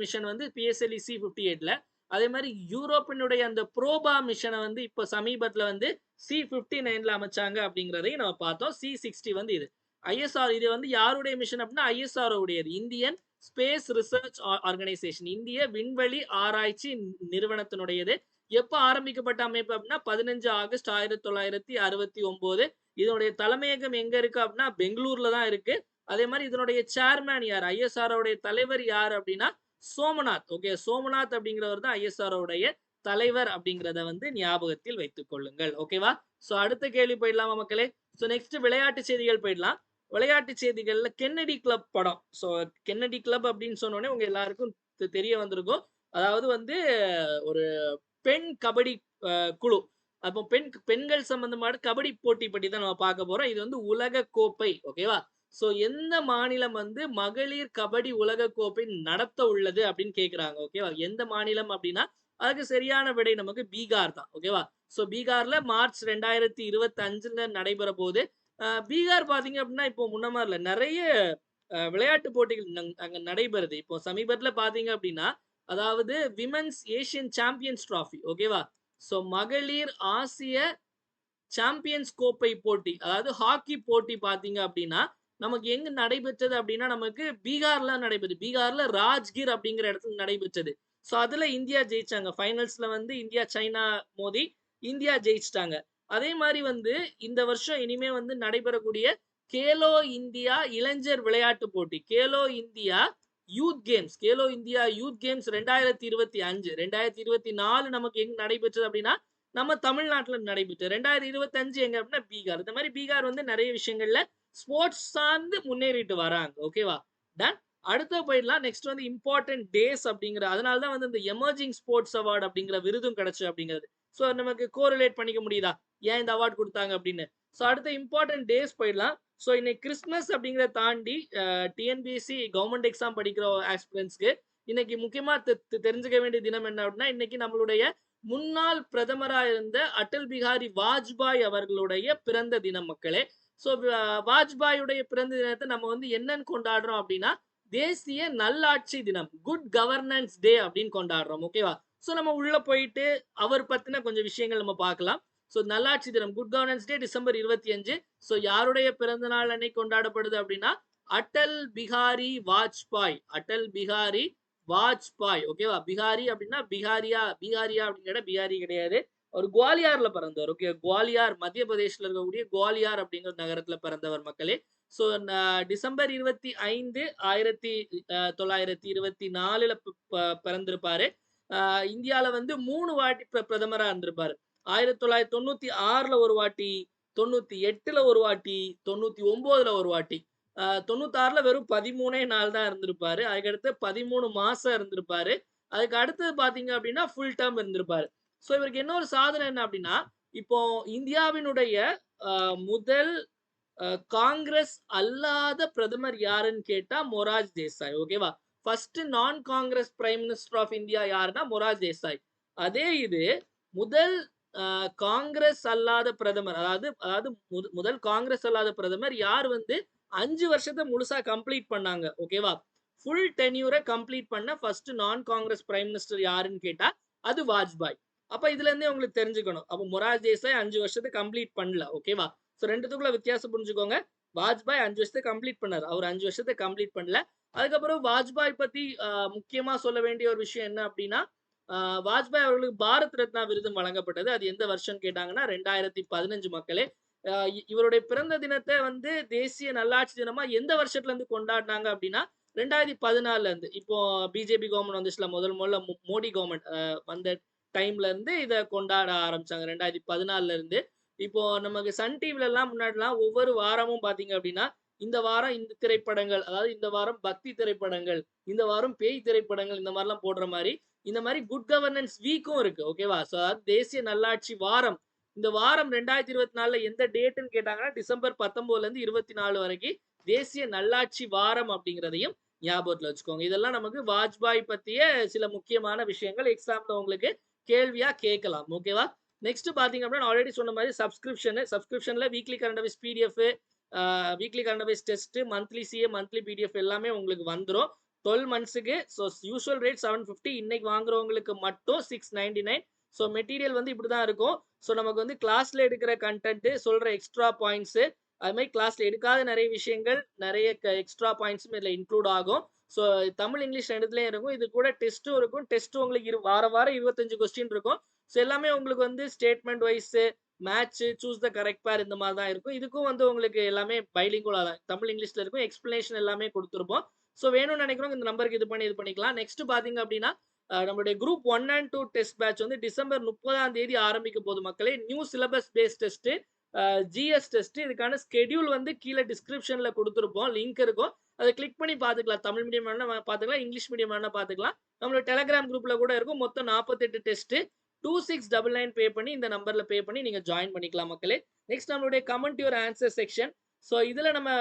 மிஷன் வந்து பிஎஸ்எல்வி C58ல. அதே மாதிரி யூரோப்பினுடைய அந்த ப்ரோபா மிஷனை வந்து இப்போ சமீபத்துல வந்து C59ல அமைச்சாங்க அப்படிங்கிறதையும் நம்ம பார்த்தோம். C60 வந்து இது ஐஎஸ்ஆர். இது வந்து யாருடைய மிஷன் அப்படின்னா ஐஎஸ்ஆர் உடையது, இந்தியன் ஸ்பேஸ் ரிசர்ச் ஆர்கனைசேஷன், இந்திய விண்வெளி ஆராய்ச்சி நிறுவனத்தினுடையது. எப்ப ஆரம்பிக்கப்பட்ட அமைப்பு அப்படின்னா 15 ஆகஸ்ட் 1969. இதனுடைய தலைமையகம் எங்க இருக்கு அப்படின்னா பெங்களூர்ல தான் இருக்கு. அதே மாதிரி இதனுடைய சேர்மேன் யார், ஐஎஸ்ஆர் உடைய தலைவர் யார் அப்படின்னா சோமநாத். ஓகே, சோமநாத் அப்படிங்கிறவர் தான் ஐஎஸ்ஆர் உடைய தலைவர் அப்படிங்கிறத வந்து ஞாபகத்தில் வைத்துக் கொள்ளுங்கள். ஓகேவா? சோ அடுத்த கேள்வி போயிடலாமா மக்களே? சோ நெக்ஸ்ட் விளையாட்டு செய்திகள் போயிடலாம். விளையாட்டு செய்திகள்ல கென்னடி கிளப் படம். சோ கென்னடி கிளப் அப்படின்னு சொன்னோடனே உங்க எல்லாருக்கும் தெரிய வந்திருக்கும். அதாவது வந்து ஒரு பெண் கபடி குழு. அப்போ பெண்கள் சம்பந்தமான கபடி போட்டி பற்றி தான் நம்ம பார்க்க போறோம். இது வந்து உலக கோப்பை. ஓகேவா? சோ எந்த மாநிலம் வந்து மகளிர் கபடி உலக கோப்பை நடத்த உள்ளது அப்படின்னு கேக்குறாங்க. ஓகேவா? எந்த மாநிலம் அப்படின்னா அதுக்கு சரியான விடை நமக்கு பீகார் தான். ஓகேவா? சோ பீகார்ல மார்ச் 2025 நடைபெற போகுது. பீகார் பாத்தீங்க அப்படின்னா இப்போ முன்ன மாதிரி இல்ல, நிறைய விளையாட்டு போட்டிகள் அங்க நடைபெறுது. இப்போ சமீபத்துல பாத்தீங்க அப்படின்னா அதாவது விமென்ஸ் ஏசியன் சாம்பியன்ஸ் டிராஃபி. ஓகேவா? சோ மகளிர் ஆசிய சாம்பியன்ஸ் கோப்பை போட்டி, அதாவது ஹாக்கி போட்டி பாத்தீங்க அப்படின்னா நமக்கு எங்க நடைபெற்றது அப்படின்னா நமக்கு பீகார்ல நடைபெறுது. பீகார்ல ராஜ்கிர் அப்படிங்கிற இடத்துல நடைபெற்றது. சோ அதுல இந்தியா ஜெயிச்சாங்க. ஃபைனல்ஸ்ல வந்து இந்தியா சைனா மோதி இந்தியா ஜெயிச்சிட்டாங்க. அதே மாதிரி வந்து இந்த வருஷம் இனிமே வந்து நடைபெறக்கூடிய கேலோ இந்தியா இளைஞர் விளையாட்டு போட்டி, Khelo India youth games, Khelo India youth games 2025 2024 நமக்கு எங்க நடைபெற்றது அப்படின்னா நம்ம தமிழ்நாட்டுல நடைபெற்றது. 2025 எங்க அப்படின்னா பீகார். இந்த மாதிரி பீகார் வந்து நிறைய விஷயங்கள்ல ஸ்போர்ட்ஸ் சார்ந்து முன்னேறிட்டு வராங்க. ஓகேவா? டன். அடுத்த போயிடலாம். நெக்ஸ்ட் வந்து இம்பார்ட்டன்ட் டேஸ் அப்படிங்கிற, அதனாலதான் வந்து இந்த எமர்ஜிங் ஸ்போர்ட்ஸ் அவார்டு அப்படிங்கிற விருதும் கிடைச்சு அப்படிங்கிறது. சோ நமக்கு கோரிலேட் பண்ணிக்க முடியுதா ஏன் இந்த அவார்டு கொடுத்தாங்க அப்படின்னு. சோ அடுத்த இம்பார்ட்டன்ட் டேஸ் போயிடலாம். சோ இன்னைக்கு கிறிஸ்துமஸ் அப்படிங்கிறத தாண்டி டிஎன்பிஎஸ்சி கவர்மெண்ட் எக்ஸாம் படிக்கிற ஆஸ்பிரன்ஸ்க்கு இன்னைக்கு முக்கியமா தெரிஞ்சுக்க வேண்டிய தினம் என்ன அப்படின்னா இன்னைக்கு நம்மளுடைய முன்னாள் பிரதமரா இருந்த அடல் பிகாரி வாஜ்பாய் அவர்களுடைய பிறந்த தினம் மக்களே. சோ வாஜ்பாயுடைய பிறந்த தினத்தை நம்ம வந்து என்னன்னு கொண்டாடுறோம் அப்படின்னா தேசிய நல்லாட்சி தினம், குட் கவர்னன்ஸ் டே அப்படின்னு கொண்டாடுறோம். ஓகேவா? சோ நம்ம உள்ள போயிட்டு அவர் பத்தின கொஞ்சம் விஷயங்கள் நம்ம பார்க்கலாம். சோ நல்லாட்சி தினம் குட் கவர்னன்ஸ் டே டிசம்பர் 25. சோ யாருடைய பிறந்த நாள் அன்னைக்கு கொண்டாடப்படுது அப்படின்னா அடல் பிகாரி வாஜ்பாய், அடல் பிகாரி வாஜ்பாய். ஓகேவா? பிகாரி அப்படின்னா பிகாரியா அப்படிங்கிற பிகாரி கிடையாது. அவர் குவாலியார்ல பிறந்தவர். ஓகே, குவாலியார் மத்திய பிரதேஷ்ல இருக்கக்கூடிய குவாலியார் அப்படிங்கிற நகரத்துல பிறந்தவர் மக்களே. So December 25 1924 பிறந்திருப்பாரு. இந்தியால வந்து 3 வாட்டி பிரதமரா இருந்திருப்பாரு. 1996 ஒரு வாட்டி, 98 ஒரு வாட்டி, 99 ஒரு வாட்டி. 96 வெறும் 13 நாள் தான் இருந்திருப்பாரு. அதுக்கடுத்து 13 மாசம் இருந்திருப்பாரு. அதுக்கு அடுத்தது பாத்தீங்க அப்படின்னா ஃபுல் டேர்ம் இருந்திருப்பாரு. சோ இவருக்கு என்ன ஒரு சாதனை என்ன அப்படின்னா இப்போ இந்தியாவினுடைய முதல் காங்கிரஸ் அல்லாத பிரதமர் யாருன்னு கேட்டா மொரார்ஜி தேசாய். ஓகேவா? First non Congress prime minister of India யாருன்னா மொரார்ஜி தேசாய். அதே இது முதல் காங்கிரஸ் அல்லாத பிரதமர், அதாவது முதல் காங்கிரஸ் அல்லாத பிரதமர் யார் வந்து 5 வருஷத்தை முழுசா கம்ப்ளீட் பண்ணாங்க. ஓகேவா? ஃபுல் டென்யூரை கம்ப்ளீட் பண்ண first non Congress prime minister யாருன்னு கேட்டா அது வாஜ்பாய். அப்ப இதுல இருந்தே உங்களுக்கு தெரிஞ்சுக்கணும். அப்ப மொரார்ஜி தேசாய் 5 வருஷத்தை கம்ப்ளீட் பண்ணல. ஓகேவா? சோ ரெண்டுத்துக்குள்ள வித்தியாசம் புரிஞ்சுக்கோங்க. வாஜ்பாய் 5 வருஷத்தை கம்ப்ளீட் பண்ணாரு, அவர் 5 வருஷத்தை கம்ப்ளீட் பண்ணல. அதுக்கப்புறம் வாஜ்பாய் பத்தி முக்கியமா சொல்ல வேண்டிய ஒரு விஷயம் என்ன அப்படின்னா வாஜ்பாய் அவர்களுக்கு பாரத் ரத்னா விருது வழங்கப்பட்டது. அது எந்த வருஷம் கேட்டாங்கன்னா 2015 மக்களே. இவருடைய பிறந்த தினத்தை வந்து தேசிய நல்லாட்சி தினமா எந்த வருஷத்துல இருந்து கொண்டாடினாங்க அப்படின்னா 2014 இருந்து. இப்போ பிஜேபி கவர்மெண்ட் வந்துச்சுல முதல்ல மோடி கவர்மெண்ட் வந்த டைம்ல இருந்து இதை கொண்டாட ஆரம்பிச்சாங்க 2014 இருந்து. இப்போ நமக்கு சன் டிவில எல்லாம் முன்னாடிலாம் ஒவ்வொரு வாரமும் பாத்தீங்க அப்படின்னா இந்த வாரம் இந்த திரைப்படங்கள், அதாவது இந்த வாரம் பக்தி திரைப்படங்கள், இந்த வாரம் பேய் திரைப்படங்கள், இந்த மாதிரிலாம் போடுற மாதிரி இந்த மாதிரி குட் கவர்னன்ஸ் வீக்கும் இருக்கு. ஓகேவா? சோ தேசிய நல்லாட்சி வாரம். இந்த வாரம் 2024 எந்த டேட்னு கேட்டாங்கன்னா டிசம்பர் 19 இருந்து 24 வரைக்கும் தேசிய நல்லாட்சி வாரம் அப்படிங்கிறதையும் ஞாபகத்துல வச்சுக்கோங்க. இதெல்லாம் நமக்கு வாஜ்பாய் பத்திய சில முக்கியமான விஷயங்கள் எக்ஸாம்ல உங்களுக்கு கேள்வியா கேட்கலாம். ஓகேவா? நெக்ஸ்ட் பார்த்தீங்க அப்படின்னா, நான் ஆல்ரெடி சொன்ன மாரி சப்ஸ்கிரிப்ஷன்ல weekly current affairs PDF, weekly current affairs test, monthly CA, monthly PDF எல்லாமே உங்களுக்கு வந்துரும். 12 மந்த்ஸ்க்கு. So usual rate 750. இன்னைக்கு வாங்குறவங்களுக்கு மட்டும் 699. ஸோ மெட்டீரியல் வந்து இப்படிதான் இருக்கும். ஸோ நமக்கு வந்து கிளாஸ்ல எடுக்கிற கன்டென்ட், சொல்ற எக்ஸ்ட்ரா பாயிண்ட்ஸ், அது மாரி கிளாஸ்ல எடுக்காத நெறைய விஷயங்கள், நெறைய எக்ஸ்ட்ரா பாயிண்ட்ஸும் இதுல இன்க்ளூட் ஆகும். ஸோ தமிழ், இங்கிலீஷ் 2த்துலயும் இருக்கும். இது கூட டெஸ்ட்டும் இருக்கும். டெஸ்ட் உங்களுக்கு வாரம் 25 கொஸ்டின் இருக்கும். ஸோ எல்லாமே உங்களுக்கு வந்து statement wise, match, choose the correct pair இந்த மாரி தான் இருக்கும். இதுக்கும் வந்து உங்களுக்கு எல்லாமே பைலிங்குவலா தான். தமிழ், இங்கிலீஷ்ல இருக்கும். எக்ஸ்ப்ளனேஷன் எல்லாமே குடுத்திருப்போம். ஸோ வேணும்னு நெனைக்கிறவங்க இந்த நம்பருக்கு இது பண்ணிக்கலாம். நெக்ஸ்ட் பார்த்தீங்க அப்டின்னா, நம்மளுடைய குரூப் 1 அண்ட் 2 டெஸ்ட் பேட்ச் வந்து டிசம்பர் 30ஆம் தேதி ஆரம்பிக்க போகுது மக்களே. New syllabus based test, GS test. இதுக்கான ஸ்கெட்யூல் வந்து கீழ டிஸ்கிரிப்ஷன்ல குடுத்திருப்போம். லிங்க் இருக்கும். அத கிளிக் பண்ணி பார்த்துக்கலாம். தமிழ் மீடியம் வேணா பார்த்துக்கலாம். இங்கிலீஷ் மீடியம் வேணா பார்த்துக்கலாம். நம்மளோட டெலகிராம் குரூப்ல கூட இருக்கும். மொத்தம் 48 டெஸ்ட். 2699 பே பண்ணி இந்த நம்பர்ல பே பண்ணி நீங்க ஜாயின் பண்ணிக்கலாம் மக்களே. நெக்ஸ்ட் நம்மளுடைய comment your answer section. So இதுல நம்ம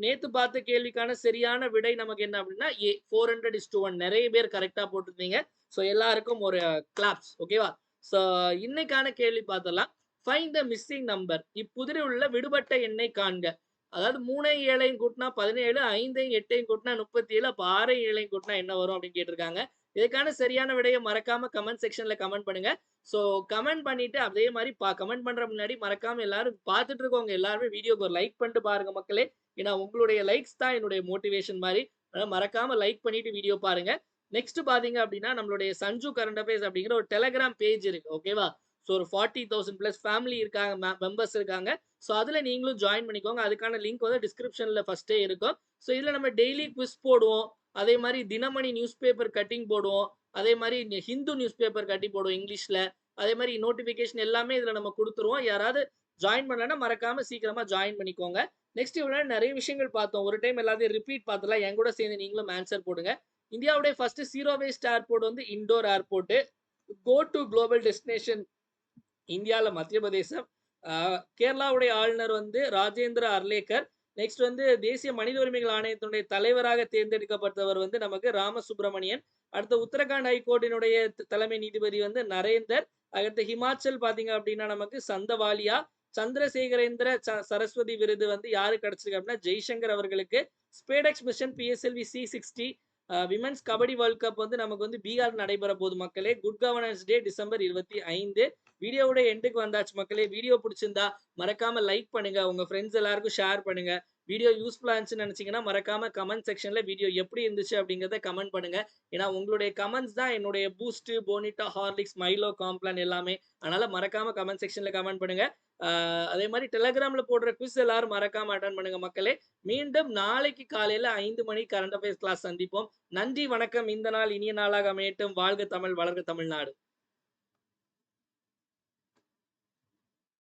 நேத்து பார்த்த கேள்விக்கான சரியான விடை நமக்கு என்ன அப்படின்னா, 400:1. நெறைய பேர் கரெக்ட்டா போட்டிருந்தீங்க. ஸோ எல்லாருக்கும் ஒரு கிளாப்ஸ். ஓகேவா? ஸோ இன்னைக்கான கேள்வி பார்த்தரலாம். Find the missing number. இப்புதிரில் உள்ள விடுபட்ட எண்ணை காண்க. அதாவது 3ஐயும் 7ஐயும் கூட்டினா 17, 5ஐயும் 8ஐயும் கூட்டினா 37, அப்ப 6ஐயும் 7ஐயும் கூட்டினா என்ன வரும் அப்படின்னு கேட்டிருக்காங்க. இதுக்கான சரியான விடைய மறக்காம கமெண்ட் செக்ஷன்ல கமெண்ட் பண்ணுங்க. ஸோ கமெண்ட் பண்ணிட்டு அதே மாரி கமெண்ட் பண்ற முன்னாடி மறக்காம எல்லாரும் பார்த்துட்டு இருக்கவங்க எல்லாருமே வீடியோக்கு ஒரு லைக் பண்ணிட்டு பாருங்க மக்களே. ஏன்னா உங்களுடைய லைக்ஸ் தான் என்னுடைய மோட்டிவேஷன் மாரி. அதனால மறக்காம லைக் பண்ணிட்டு வீடியோ பாருங்க. நெக்ஸ்ட் பார்த்தீங்க அப்படின்னா, நம்மளுடைய சஞ்சு கரண்ட் அஃபேர்ஸ் அப்படிங்கிற ஒரு டெலகிராம் பேஜ் இருக்கு. ஓகேவா? ஸோ ஒரு 40,000 பிளஸ் ஃபேமிலி இருக்காங்க, மெம்பர்ஸ் இருக்காங்க. ஸோ அதுல நீங்களும் ஜாயின் பண்ணிக்கோங்க. அதுக்கான லிங்க் வந்து டிஸ்கிரிப்ஷன்ல ஃபர்ஸ்ட்டே இருக்கும். ஸோ இதுல நம்ம டெய்லி குவிஸ் போடுவோம். அதே மாரி தினமணி நியூஸ் பேப்பர் கட்டிங் போடுவோம். அதே மாரி ஹிந்து நியூஸ் பேப்பர் கட்டிங் போடுவோம் இங்கிலீஷ்ல. அதே மாரி நோட்டிஃபிகேஷன் எல்லாமே இதுல நம்ம குடுத்துருவோம். யாராவது ஜாயின் பண்ணலன்னா மறக்காம சீக்கிரமா ஜாயின் பண்ணிக்கோங்க. நெக்ஸ்ட் இவ்வளவு நேரம் நெறைய விஷயங்கள் பார்த்தோம். ஒரு டைம் எல்லாத்தையும் ரிப்பீட் பார்த்துடலாம். என் கூட சேர்ந்து நீங்களும் ஆன்சர் போடுங்க. இந்தியாவுடைய ஃபர்ஸ்ட் ஜீரோ வேஸ்ட் ஏர்போர்ட் வந்து Indore airport. Go to global destination இந்தியால மத்திய பிரதேசம். கேரளாவுடைய ஆளுநர் வந்து ராஜேந்திர அர்லேக்கர். நெக்ஸ்ட் வந்து தேசிய மனித உரிமைகள் ஆணையத்தினுடைய தலைவராக தேர்ந்தெடுக்கப்பட்டவர் வந்து நமக்கு ராமசுப்ரமணியன். அடுத்த உத்தரகாண்ட் ஹைகோர்ட்டினுடைய தலைமை நீதிபதி வந்து நரேந்தர். அடுத்து ஹிமாச்சல் பாத்தீங்க அப்படின்னா நமக்கு சந்தவாலியா. சந்திரசேகரேந்திர சரஸ்வதி விருது வந்து யாருக்கு கிடைச்சிருக்கு அப்படின்னா ஜெய்சங்கர் அவர்களுக்கு. SpaDeX mission PSLV C60 women's kabaddi world cup வந்து நமக்கு வந்து பீகார் நடைபெற போகுது மக்களே. குட் கவர்னன்ஸ் டே டிசம்பர் 25. வீடியோவோட எண்டுக்கு வந்தாச்சு மக்களே. வீடியோ பிடிச்சிருந்தா மறக்காம லைக் பண்ணுங்க. உங்க ஃப்ரெண்ட்ஸ் எல்லாருக்கும் ஷேர் பண்ணுங்க. வீடியோ யூஸ்ஃபுல்லா இருந்துச்சுன்னு நினைச்சீங்கன்னா மறக்காம கமெண்ட் செக்ஷன்ல வீடியோ எப்படி இருந்துச்சு அப்படிங்கறத கமெண்ட் பண்ணுங்க. ஏன்னா உங்களுடைய கமெண்ட்ஸ் தான் என்னுடைய பூஸ்ட், போனிட்டா, ஹார்லிக்ஸ், மைலோ, காம்ப்ளான் எல்லாமே. அதனால மறக்காம கமெண்ட் செக்ஷன்ல கமெண்ட் பண்ணுங்க. அதே மாதிரி டெலகிராம்ல போடுற குவிஸ் எல்லாரும் மறக்காம அட்டன் பண்ணுங்க மக்களே. மீண்டும் நாளைக்கு காலையில 5 மணி கரண்ட் அஃபேர்ஸ் கிளாஸ் சந்திப்போம். நன்றி, வணக்கம். இந்த நாள் இனிய நாளாக அமையட்டும். வாழ்க தமிழ், வளர்க தமிழ்நாடு.